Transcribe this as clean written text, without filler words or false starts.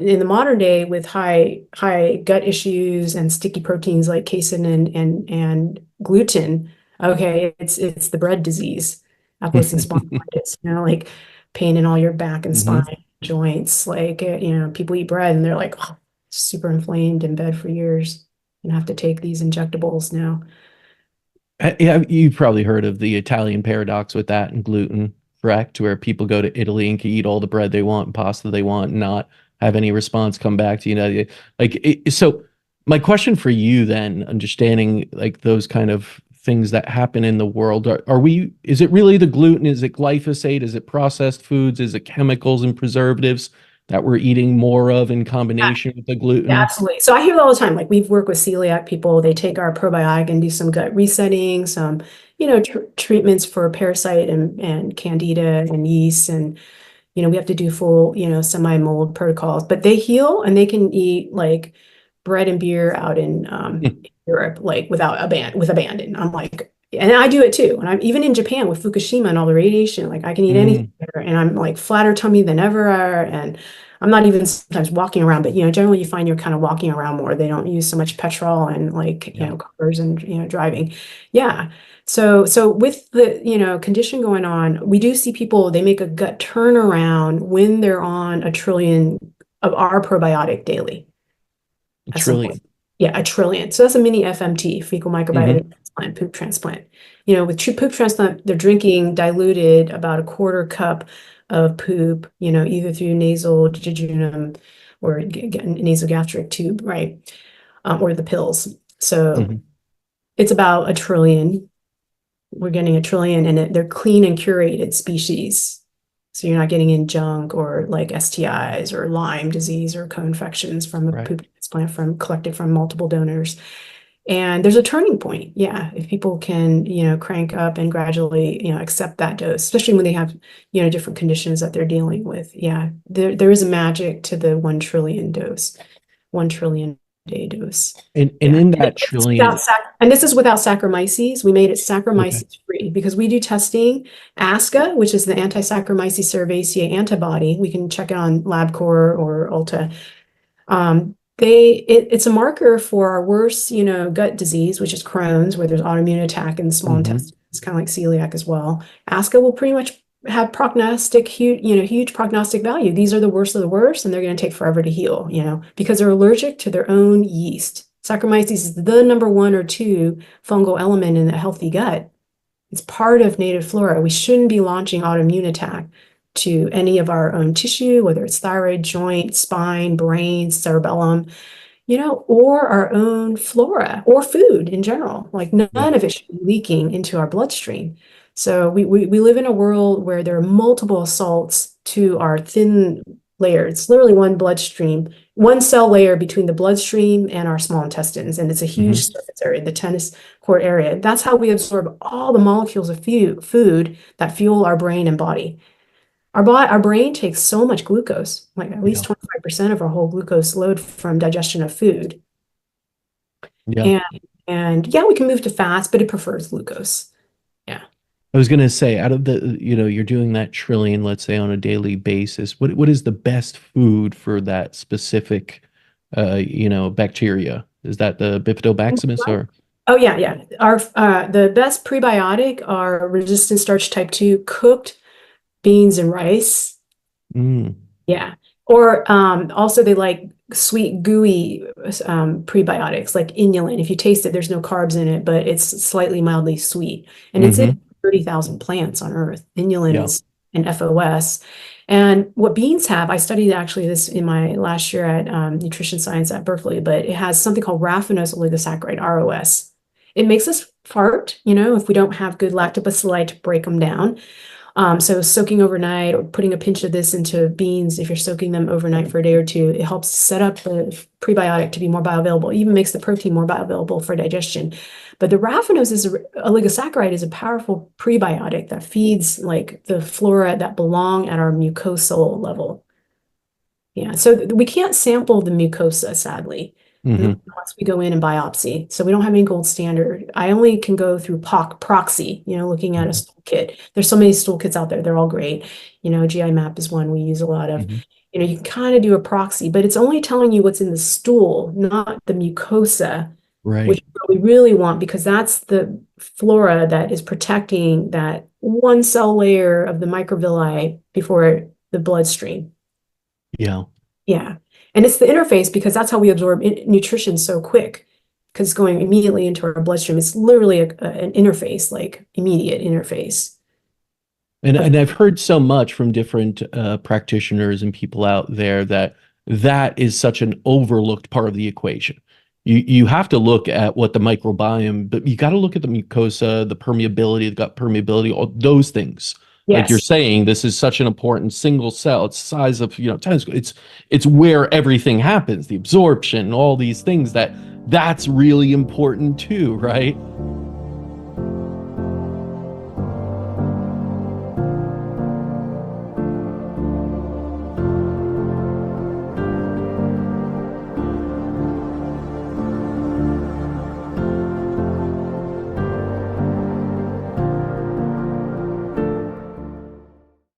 in the modern day with high gut issues and sticky proteins like casein and gluten, okay, it's the bread disease, ankylosing spondylitis, like pain in all your back and Hmm. spine joints. Like, people eat bread and they're like, oh, super inflamed in bed for years and have to take these injectables now. Yeah, you've probably heard of the Italian paradox with that and gluten, correct? Where people go to Italy and can eat all the bread they want, and pasta they want, and not have any response come back to so my question for you then, understanding like those kind of things that happen in the world, is it really the gluten? Is it glyphosate? Is it processed foods? Is it chemicals and preservatives that we're eating more of in combination with the Yeah, gluten? absolutely. So I hear it all the time. Like we've worked with celiac people. They take our probiotic and do some gut resetting, some, treatments for parasite and candida and yeast. And, we have to do full, semi-mold protocols, but they heal and they can eat like bread and beer out in Europe, like with abandon. I'm like, and I do it too. And I'm even in Japan with Fukushima and all the radiation, like I can eat anything Mm, there, and I'm like flatter tummy than ever. And I'm not even sometimes walking around, but generally you find you're kind of walking around more. They don't use so much petrol and like, yeah. cars and driving. Yeah. So with the, condition going on, we do see people, they make a gut turnaround when they're on a trillion of our probiotic daily A at some point. trillion. Yeah, a trillion. So that's a mini FMT, fecal Hmm. microbiota transplant, poop transplant. With true poop transplant, they're drinking diluted about a quarter cup of poop, either through nasal jejunum or nasogastric tube, right? Or the pills. So Hmm. it's about a trillion. We're getting a trillion, and they're clean and curated species. So you're not getting in junk or like STIs or Lyme disease or co-infections from a Right. poop transplant collected from multiple donors. And there's a turning point. Yeah, if people can, crank up and gradually, accept that dose, especially when they have, different conditions that they're dealing with. Yeah, there is a magic to the 1 trillion dose, 1 trillion day dose. And Yeah. in And that trillion, this is without Saccharomyces. We made it okay. Saccharomyces free because we do testing. ASCA, which is the anti-Saccharomyces cerevisiae antibody. We can check it on LabCorp or Ulta. It's a marker for our worst, gut disease, which is Crohn's, where there's autoimmune attack in the small Hmm. intestine. It's kind of like celiac as well. ASCA will pretty much have huge prognostic value. These are the worst of the worst, and they're going to take forever to heal, because they're allergic to their own yeast. Saccharomyces is the number one or two fungal element in a healthy gut. It's part of native flora. We shouldn't be launching autoimmune attack to any of our own tissue, whether it's thyroid, joint, spine, brain, cerebellum, or our own flora or food in general. Like none Yeah. of it should be leaking into our bloodstream. So we live in a world where there are multiple assaults to our thin layer. It's literally one bloodstream, one cell layer between the bloodstream and our small intestines. And it's a huge Hmm. surface area, the tennis court area. That's how we absorb all the molecules of food that fuel our brain and body. Our brain takes so much glucose, like at least Yeah. 25% of our whole glucose load from digestion of food. Yeah. And and yeah, we can move to fats, but it prefers glucose. Yeah. I was gonna say, out of you're doing that trillion, let's say, on a daily basis. What is the best food for that specific, bacteria? Is that the Bifidobacillus or? Oh yeah, yeah. Our the best prebiotic are resistant starch type 2 cooked beans and rice. Mm, Yeah. Or also they like sweet, gooey prebiotics like inulin. If you taste it, there's no carbs in it, but it's slightly mildly sweet. And it's in hmm. 30,000 plants on Earth. Inulin Yeah. is an FOS. And what beans have, I studied actually this in my last year at nutrition science at Berkeley, but it has something called raffinose oligosaccharide, ROS. It makes us fart, if we don't have good lactobacilli to break them down. So soaking overnight or putting a pinch of this into beans, if you're soaking them overnight for a day or two, it helps set up the prebiotic to be more bioavailable. It even makes the protein more bioavailable for digestion. But the raffinose oligosaccharide is a powerful prebiotic that feeds like the flora that belong at our mucosal level. Yeah, so we can't sample the mucosa, sadly. And then Hmm. once we go in and biopsy, so we don't have any gold standard. I only can go through proxy, looking at a Hmm. stool kit. There's so many stool kits out there. They're all great. GI map is one we use a lot of. Hmm. You can kind of do a proxy, but it's only telling you what's in the stool, not the mucosa, which Right. we really want because that's the flora that is protecting that one cell layer of the microvilli before the bloodstream. Yeah. Yeah. And it's the interface because that's how we absorb nutrition so quick because it's going immediately into our bloodstream. It's literally an interface, like immediate interface. And Of, I've heard so much from different practitioners and people out there that that is such an overlooked part of the equation. You have to look at what the microbiome, but you got to look at the mucosa, the permeability, the gut permeability, all those things. Like you're yes. saying, this is such an important single cell. It's the size of, tennis. It's where everything happens, the absorption, all these things that's really important too, right?